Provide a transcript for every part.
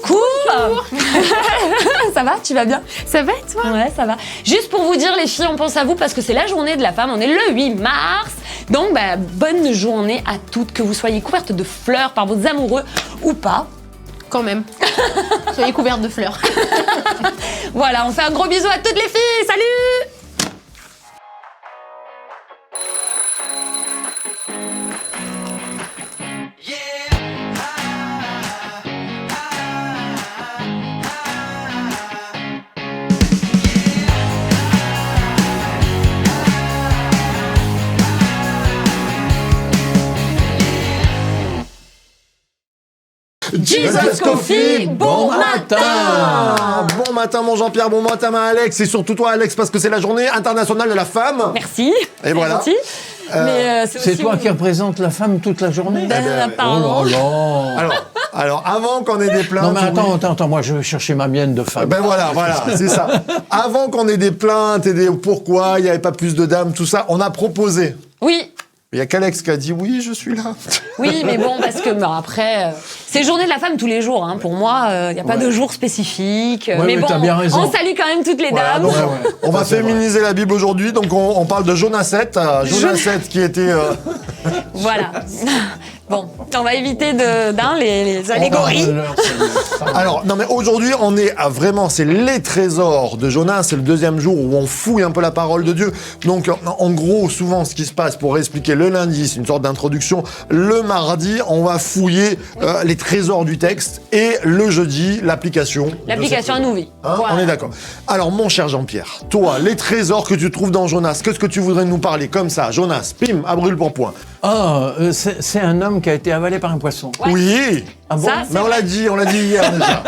Coucou. Ça va? Tu vas bien? Ça va et toi? Ouais, ça va. Juste pour vous dire, les filles, on pense à vous parce que c'est la journée de la femme. On est le 8 mars. Donc, bonne journée à toutes. Que vous soyez couvertes de fleurs par vos amoureux ou pas. Quand même. Soyez couvertes de fleurs. Voilà, on fait un gros bisou à toutes les filles. Salut! Jesus Coffee, bon matin! Bon matin mon Jean-Pierre, bon matin ma Alex, et surtout toi Alex, parce que c'est la journée internationale de la femme. Merci. Et voilà. Gentil. Mais c'est aussi toi qui représente la femme toute la journée? apparemment. Oh là là. Alors, avant qu'on ait des plaintes... Non mais attends, moi je vais chercher ma mienne de femme. Ben voilà, c'est ça. Avant qu'on ait des plaintes et des pourquoi il n'y avait pas plus de dames, tout ça, on a proposé. Oui. Il y a qu'Alex qui a dit oui, je suis là. Oui, mais bon, parce que après, c'est journée de la femme tous les jours. Hein. Pour moi, il n'y a pas de jour spécifique. Ouais, mais bon, t'as bien raison. on salue quand même toutes les Voilà, dames. donc, on va féminiser la Bible aujourd'hui, donc on parle de Jonas 7. Jonas 7 qui était... Voilà. Bon, on va éviter les allégories. Alors, non mais aujourd'hui, on est à vraiment, c'est les trésors de Jonas, c'est le deuxième jour où on fouille un peu la parole de Dieu. Donc, en gros, souvent, ce qui se passe, pour expliquer le lundi, c'est une sorte d'introduction. Le mardi, on va fouiller les trésors du texte. Et le jeudi, l'application. L'application à Nouvi. Hein, Voilà. On est d'accord. Alors, mon cher Jean-Pierre, toi, les trésors que tu trouves dans Jonas, qu'est-ce que tu voudrais nous parler comme ça? Jonas, pim, à brûle pour point. C'est un homme qui a été avalé par un poisson. Ouais. Oui. Ah bon? Ça, Mais on l'a dit hier déjà.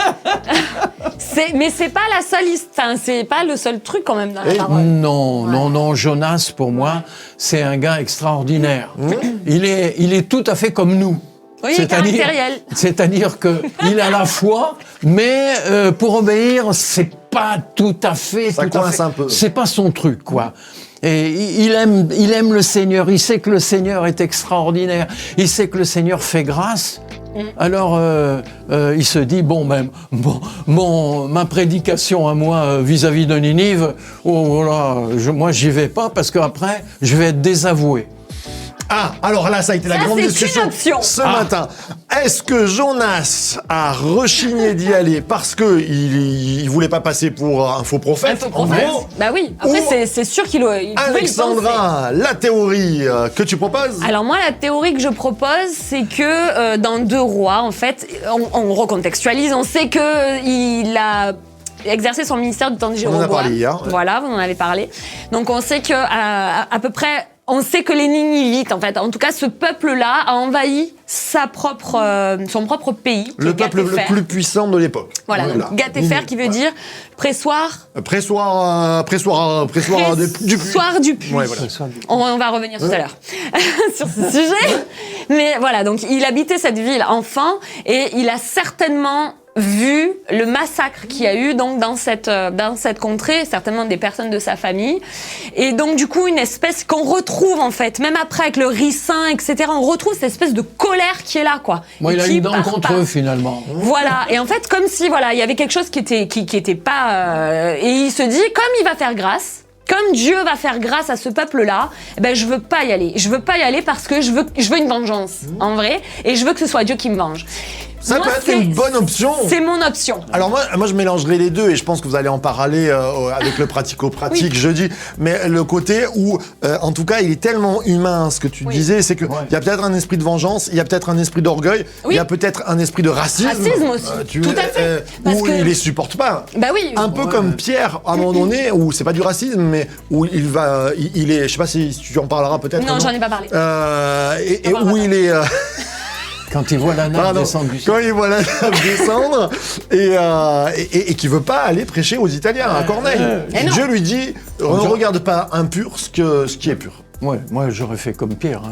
Mais c'est pas la seule c'est pas le seul truc quand même dans la parole. Non, Jonas, pour moi, c'est un gars extraordinaire. Il est tout à fait comme nous. Oui, caractériel. C'est-à-dire qu'il a la foi, mais pour obéir, c'est pas tout à fait... Ça coince un peu. C'est pas son truc, quoi. Et il aime le Seigneur, il sait que le Seigneur est extraordinaire, il sait que le Seigneur fait grâce. Alors, il se dit, ma prédication à moi vis-à-vis de Ninive, moi j'y vais pas parce qu'après, je vais être désavoué. Ah, alors là, ça a été la grande discussion ce matin. Est-ce que Jonas a rechigné d'y aller parce qu'il voulait pas passer pour un faux prophète? Un faux prophète. En gros, Bah oui, après c'est sûr qu'il pouvait y penser. Alexandra, la théorie que tu proposes? Alors moi, la théorie que je propose, c'est que dans 2 Rois, en fait, on recontextualise, on sait qu'il a exercé son ministère du temps de Jéroboam. On en a parlé hier. Ouais. Voilà, vous en avez parlé. Donc on sait que à peu près... On sait que les Ninivites, en fait, en tout cas, ce peuple-là a envahi son propre pays. Le peuple le plus puissant de l'époque. Voilà, donc Gatéfer qui veut dire pressoir. Pressoir du puits. Ouais, voilà. On va revenir tout à l'heure sur ce sujet. Mais voilà, donc il habitait cette ville enfant et il a certainement vu le massacre qu'il y a eu donc dans cette contrée, certainement des personnes de sa famille, et donc du coup une espèce qu'on retrouve en fait, même après avec le ricin, etc. On retrouve cette espèce de colère qui est là, quoi. Moi, il a une dent contre eux finalement. Voilà, et en fait comme si il y avait quelque chose qui était pas, et il se dit comme il va faire grâce. Comme Dieu va faire grâce à ce peuple-là, je veux pas y aller. Je veux pas y aller parce que je veux une vengeance, en vrai, et je veux que ce soit Dieu qui me venge. Ça peut être une bonne option. C'est mon option. Alors moi je mélangerai les deux et je pense que vous allez en parler avec le pratico-pratique jeudi. Mais le côté où, en tout cas, il est tellement humain, ce que tu disais, c'est que il y a peut-être un esprit de vengeance, il y a peut-être un esprit d'orgueil, il y a peut-être un esprit de racisme. Racisme aussi, tout à fait. Où il les supporte pas. Bah oui. Un peu comme Pierre, à un moment donné, où c'est pas du racisme, mais où il est, je sais pas si tu en parleras peut-être. Non, j'en ai pas parlé. Et où il est... Quand il voit la nappe descendre du ciel. Quand il voit la nappe descendre et qui veut pas aller prêcher aux Italiens à Corneille. Dieu lui dit, on ne regarde pas impur ce qui est pur. Ouais, moi j'aurais fait comme Pierre.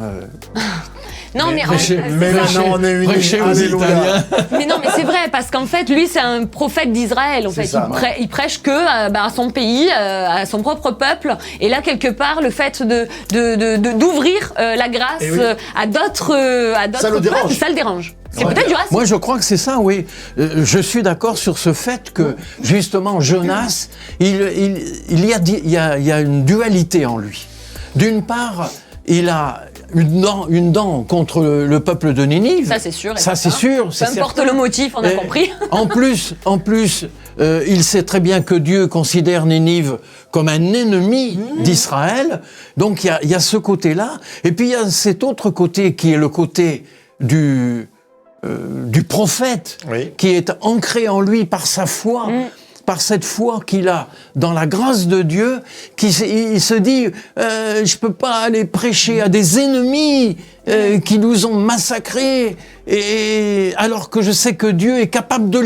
Non, mais, prêchez- c'est Mais ça. maintenant, on est unis. Prêchez aux Alléluia. Italiens. Mais non, mais c'est vrai, parce qu'en fait, lui, c'est un prophète d'Israël. En C'est fait, ça. il prêche que à son pays, à son propre peuple. Et là, quelque part, le fait d'ouvrir la grâce Et oui. à d'autres Ça le dérange. peuples, ça le dérange. C'est Ouais. peut-être du racisme. Moi, je crois que c'est ça, oui. Je suis d'accord sur ce fait que, justement, Jonas, il y a une dualité en lui. D'une part, il a une dent contre le peuple de Ninive. Ça, c'est sûr. et Ça, c'est certain. sûr. Peu c'est importe certain. le motif, on a Et compris. En plus, il sait très bien que Dieu considère Ninive comme un ennemi d'Israël. Donc il y a ce côté-là. Et puis il y a cet autre côté qui est le côté du prophète, Oui. qui est ancré en lui par sa foi. Par cette foi qu'il a dans la grâce de Dieu, il se dit je peux pas aller prêcher à des ennemis qui nous ont massacrés, et alors que je sais que Dieu est capable de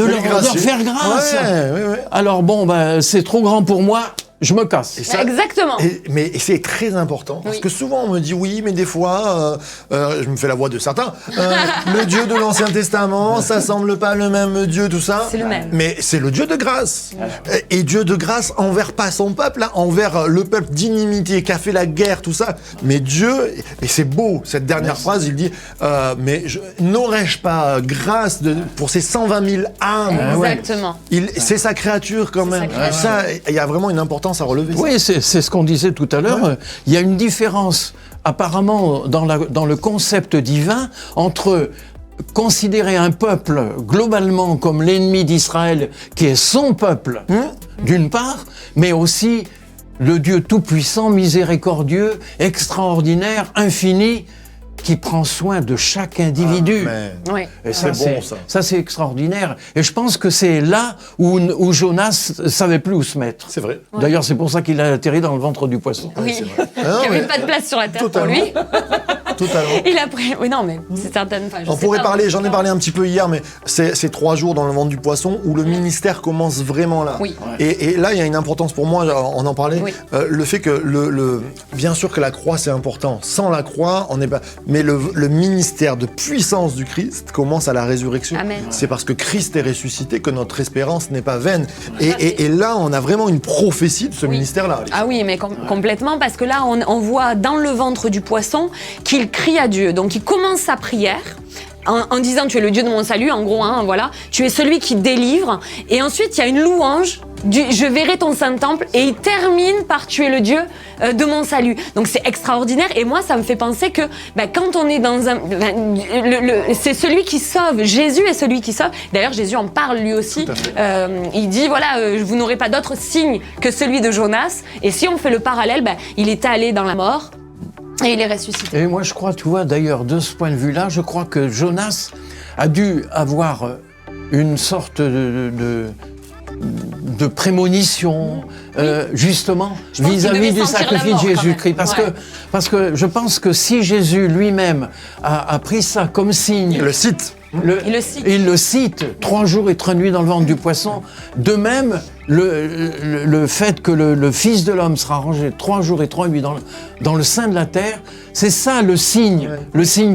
leur faire grâce. Ouais. Alors bon, c'est trop grand pour moi, je me casse. Et ça- Exactement. Mais c'est très important, parce Oui. que souvent on me dit oui, mais des fois, je me fais la voix de certains, le Dieu de l'Ancien Testament, ça semble pas le même Dieu, tout ça. C'est le même. Mais c'est le Dieu de grâce. Et Dieu de grâce envers pas son peuple, hein, envers le peuple d'inimitié qui a fait la guerre, tout ça. Mais Dieu, et c'est beau, cette dernière phrase, il dit, mais n'aurais-je pas grâce pour ces 120 000 âmes? Exactement. C'est sa créature quand même. sa créature. Ça, il y a vraiment une importance à relever. ça. Oui, c'est ce qu'on disait tout à l'heure. Ouais. Il y a une différence apparemment dans le concept divin entre considérer un peuple globalement comme l'ennemi d'Israël, qui est son peuple, d'une part, mais aussi le Dieu tout-puissant, miséricordieux, extraordinaire, infini, qui prend soin de chaque individu. Amen. Oui. Et ça, C'est bon, ça. ça c'est extraordinaire. Et je pense que c'est là où Jonas savait plus où se mettre. C'est vrai. D'ailleurs, c'est pour ça qu'il a atterri dans le ventre du poisson. Oui. c'est vrai. Ah non, Il n'y avait mais- pas de place sur la terre Totalement. pour lui. Totalement. Il a pris. Oui, non, mais c'est certain. Enfin, je On sais pourrait pas, parler, en j'en tout ai cas. parlé un petit peu hier, mais c'est 3 jours dans le ventre du poisson où le ministère commence vraiment là. Oui. Et là, il y a une importance pour moi, on en parlait, Oui. le fait que bien sûr que la croix c'est important. Sans la croix, on n'est pas. Mais le ministère de puissance du Christ commence à la résurrection. Amen. C'est parce que Christ est ressuscité que notre espérance n'est pas vaine. Et là, on a vraiment une prophétie de ce Oui. ministère-là. Ah oui, mais complètement, parce que là, on voit dans le ventre du poisson qu'il crie à Dieu. Donc, il commence sa prière en disant « Tu es le Dieu de mon salut », en gros, hein, voilà. « Tu es celui qui délivre ». Et ensuite, il y a une louange du « Je verrai ton saint temple ». Et il termine par « Tu es le Dieu de mon salut ». Donc, c'est extraordinaire. Et moi, ça me fait penser que quand on est dans un... c'est celui qui sauve. Jésus est celui qui sauve. D'ailleurs, Jésus en parle lui aussi. Il dit, voilà, vous n'aurez pas d'autre signe que celui de Jonas. Et si on fait le parallèle, il était allé dans la mort et il est ressuscité. Et moi, je crois, tu vois, d'ailleurs, de ce point de vue-là, je crois que Jonas a dû avoir une sorte de prémonition, justement, Je pense qu'il vis-à-vis devait du sentir la sacrifice mort, de quand Jésus-Christ. même. Parce que je pense que si Jésus lui-même a pris ça comme signe... Le cite. Il le cite. 3 jours et 3 nuits dans le ventre du poisson. De même, le fait que le Fils de l'homme sera rangé 3 jours et 3 nuits dans le sein de la terre, c'est ça le signe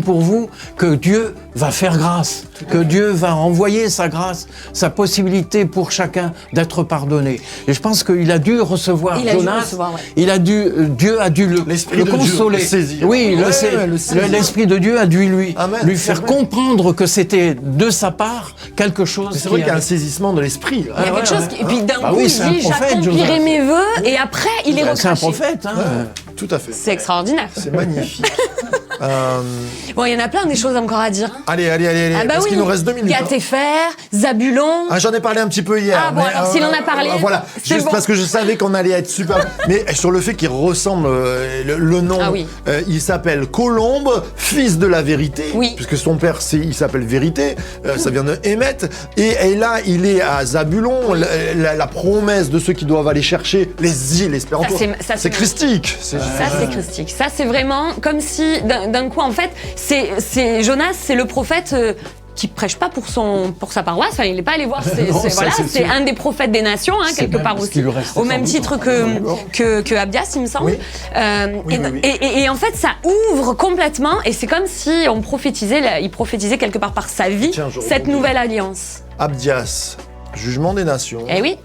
pour vous que Dieu va faire grâce, que Dieu va envoyer sa grâce, sa possibilité pour chacun d'être pardonné. Et je pense qu'il a dû recevoir Il a dû Jonas, recevoir, ouais. Dieu a dû L'Esprit le de Dieu consoler. le saisir. Oui, Ouais, le saisir. l'Esprit de Dieu a dû Amen, lui c'est faire vrai. comprendre que c'était de sa part quelque chose Mais c'est vrai qui qu'il y a un avait- saisissement de l'esprit. Il y a quelque chose qui... Et puis d'un Bah coup, oui, il c'est un dit, prophète, j'accomplirai Jonas. mes vœux, et après, il est C'est un recraché. prophète, hein. Tout à fait. C'est extraordinaire. C'est magnifique. Bon, il y en a plein des choses encore à dire. Allez, Ah bah parce oui, qu'il nous reste 2 minutes. hein. Gatépher, Zabulon. Ah, j'en ai parlé un petit peu hier. Ah bon, alors s'il en a parlé, voilà, c'est juste bon. parce que je savais qu'on allait être super. Mais sur le fait qu'il ressemble, le nom, Ah oui. il s'appelle Colombe, fils de la vérité, Oui. puisque son père, il s'appelle Vérité, ça vient de Hémet. Et là, il est à Zabulon, la promesse de ceux qui doivent aller chercher les îles espéranto. Ça, c'est C'est christique. Ça, c'est christique. Ça, c'est vraiment comme si, d'un coup, en fait, c'est Jonas, c'est le prophète qui prêche pas pour sa paroisse. Enfin, il n'est pas allé voir. Non, ça, Voilà, c'est c'est sûr. un des prophètes des nations, hein, C'est quelque même part ce aussi, qui lui restait au sans même doute titre encore. que Abdias, il me semble. Oui. Oui. Et en fait, ça ouvre complètement, et c'est comme si il prophétisait quelque part par sa vie Tiens, je cette rebondis. nouvelle alliance. Abdias, jugement des nations. Eh oui.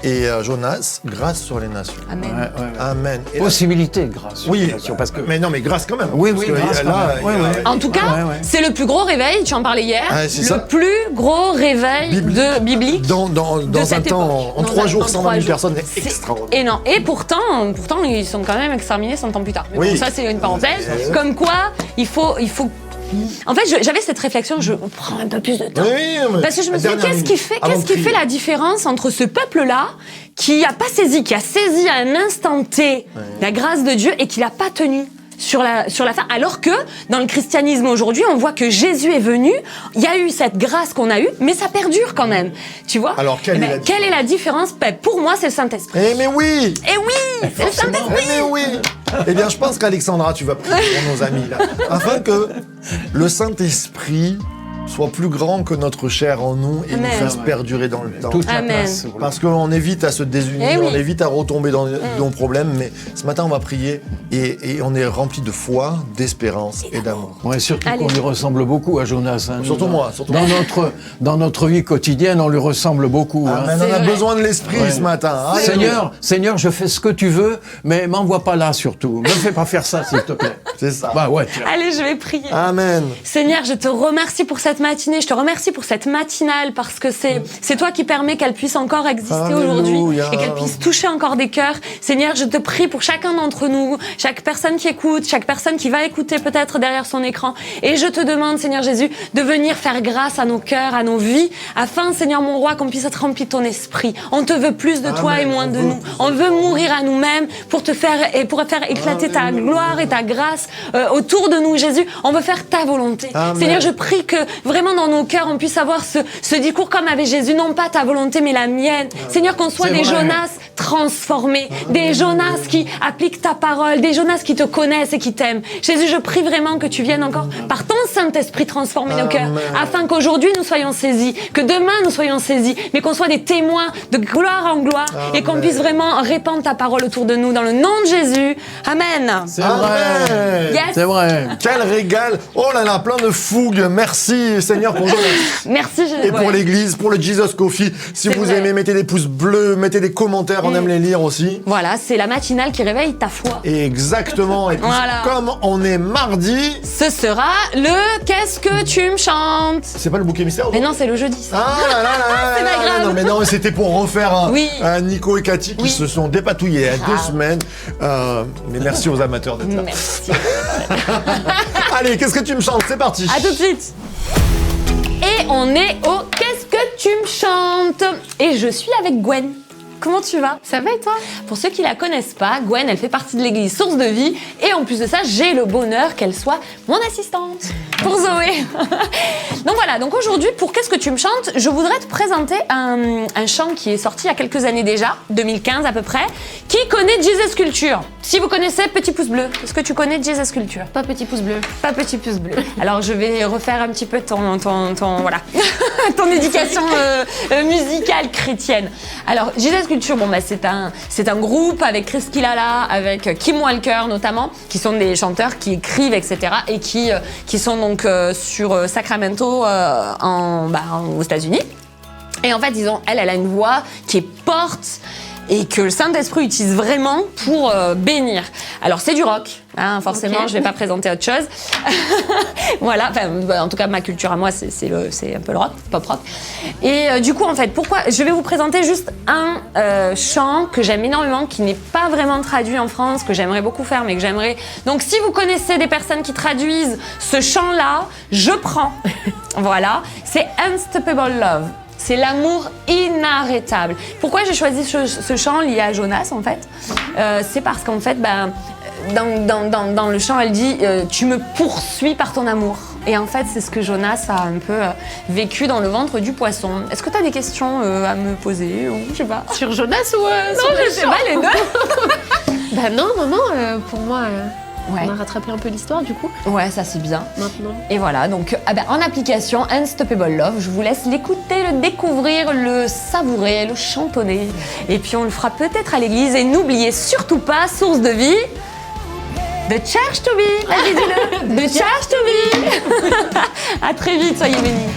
Et Jonas, grâce sur les nations. Amen. Ouais. Amen. Et là- Possibilité de grâce. oui, bien sûr, parce que mais non, mais grâce quand même. Oui, Parce oui, que grâce là, quand même. il y a- Ouais. En tout cas, Ouais. c'est le plus gros réveil, tu en parlais hier, Ah, c'est le ça. plus gros réveil Biblique. biblique. Dans un cette temps, époque. en Dans 3 un- jours, en 120 3 000 jours. personnes, c'est C'est extraordinaire. énorme. Et pourtant, ils sont quand même exterminés 100 ans plus tard. Mais Oui. bon, ça, c'est une parenthèse. Ouais. Comme quoi, il faut. En fait, j'avais cette réflexion, je prends un peu plus de temps. Oui, mais Parce que je me la suis dit, dernière qu'est-ce qui minute, fait, avant qu'est-ce de qui prier. fait la différence entre ce peuple-là, qui a saisi à un instant T la grâce de Dieu et qui l'a pas tenu sur la fin, alors que dans le christianisme aujourd'hui, on voit que Jésus est venu, il y a eu cette grâce qu'on a eue, mais ça perdure quand même, tu vois. Alors, quelle est la différence? Ben, pour moi, c'est le Saint-Esprit. Eh mais oui. Et oui, c'est le Saint-Esprit. Eh mais oui. Eh bien, je pense qu'Alexandra, tu vas prier pour nos amis là, afin que le Saint-Esprit soit plus grand que notre chair en nous et Amen. nous fasse perdurer dans le temps. toute la Amen. place. voilà. Parce qu'on évite à se désunir, Eh oui. on évite à retomber dans nos problèmes, mais ce matin on va prier et on est rempli de foi, d'espérance et d'amour. Ouais, surtout Allez. qu'on lui ressemble beaucoup à Jonas. Hein, Surtout Nous, moi, surtout moi. dans notre vie quotidienne, on lui ressemble beaucoup. Ah, hein. mais on C'est a vrai. besoin de l'esprit Ouais. ce matin. Ah, Seigneur, je fais ce que tu veux, mais m'envoie pas là surtout. Me fais pas faire ça, s'il te plaît. c'est ça. Bah ouais, tiens. Allez, je vais prier. Amen. Seigneur, je te remercie pour cette matinée, je te remercie pour cette matinale parce que c'est toi qui permets qu'elle puisse encore exister Alléluia. aujourd'hui et qu'elle puisse toucher encore des cœurs. Seigneur, je te prie pour chacun d'entre nous, chaque personne qui écoute, chaque personne qui va écouter peut-être derrière son écran. Et je te demande, Seigneur Jésus, de venir faire grâce à nos cœurs, à nos vies, afin, Seigneur mon roi, qu'on puisse être rempli de ton esprit. On te veut plus de toi Amen. et moins de On veut nous. On veut mourir à nous-mêmes pour te faire et pour faire éclater ta Alléluia. gloire et ta grâce autour de nous, Jésus. On veut faire ta volonté. Amen. Seigneur, je prie que vraiment dans nos cœurs, on puisse avoir ce discours comme avait Jésus, non pas ta volonté, mais la mienne. Seigneur, qu'on soit C'est des vrai. Jonas transformés, des Jonas qui appliquent ta parole, des Jonas qui te connaissent et qui t'aiment. Jésus, je prie vraiment que tu viennes encore par ton Saint-Esprit transformer nos cœurs, Amen. afin qu'aujourd'hui nous soyons saisis, que demain nous soyons saisis, mais qu'on soit des témoins de gloire en gloire et qu'on Amen. puisse vraiment répandre ta parole autour de nous, dans le nom de Jésus. Amen. C'est vrai. Amen. Yes. C'est vrai. Quel régal. Oh là là, plein de fougue. Merci Seigneur pour Jonas. Merci Jésus. Et pour Ouais. l'église, pour le Jesus Coffee. Si C'est vous vrai. aimez, mettez des pouces bleus, mettez des commentaires, on aime les lire aussi. Voilà, c'est la matinale qui réveille ta foi. Et exactement. Et puis, Voilà. comme on est mardi, Ce sera le Qu'est-ce que tu me chantes? c'est pas le bouquet mystère Mais non, c'est le jeudi. Ça. Ah là là là là C'est là pas là, grave. Non mais non, mais c'était pour refaire Oui. un Nico et Cathy qui Oui. se sont dépatouillés il y a 2 Grave. semaines. Mais merci aux amateurs d'être là. Merci. Allez, qu'est-ce que tu me chantes? C'est parti. À tout de suite. Et on est au Qu'est-ce que tu me chantes? Et je suis avec Gwen. Comment tu vas? Ça va et toi? Pour ceux qui la connaissent pas, Gwen, elle fait partie de l'église Source de Vie. Et en plus de ça, j'ai le bonheur qu'elle soit mon assistante pour Zoé. Donc voilà, donc aujourd'hui, pour Qu'est-ce que tu me chantes, je voudrais te présenter un chant qui est sorti il y a quelques années déjà, 2015 à peu près. Qui connaît Jesus Culture? Si vous connaissez, petit pouce bleu. Est-ce que tu connais Jesus Culture? Pas petit pouce bleu. Pas petit pouce bleu. Alors je vais refaire un petit peu ton voilà, ton éducation musicale chrétienne. Alors Jesus Culture, bon bah c'est un groupe avec Chris Kilala, avec Kim Walker notamment, qui sont des chanteurs qui écrivent etc. et qui sont donc sur Sacramento aux États-Unis. Et en fait elle a une voix qui est porte et que le Saint-Esprit utilise vraiment pour bénir. Alors c'est du rock, hein, forcément, Ok. je vais pas présenter autre chose. Voilà, enfin, en tout cas ma culture à moi c'est un peu le rock, pop rock. Et du coup en fait, pourquoi je vais vous présenter juste un chant que j'aime énormément, qui n'est pas vraiment traduit en France, que j'aimerais beaucoup faire, mais que j'aimerais. Donc si vous connaissez des personnes qui traduisent ce chant-là, je prends. Voilà, c'est Unstoppable Love. C'est l'amour inarrêtable. Pourquoi j'ai choisi ce chant lié à Jonas en fait? C'est parce qu'en fait, dans le chant, elle dit tu me poursuis par ton amour. Et en fait, c'est ce que Jonas a un peu vécu dans le ventre du poisson. Est-ce que tu as des questions à me poser ou je sais pas? Sur Jonas ou Non, sur je le sais chant? pas les deux. Bah non, pour moi, Ouais. On a rattrapé un peu l'histoire du coup, Ouais, ça c'est bien. maintenant. Et voilà, donc en application Unstoppable Love, je vous laisse l'écouter, le découvrir, le savourer, le chantonner. Et puis on le fera peut-être à l'église. Et n'oubliez surtout pas, source de vie, The Church to Be. Vas-y, dis-le. The Church to Be. À très vite, soyez bénis.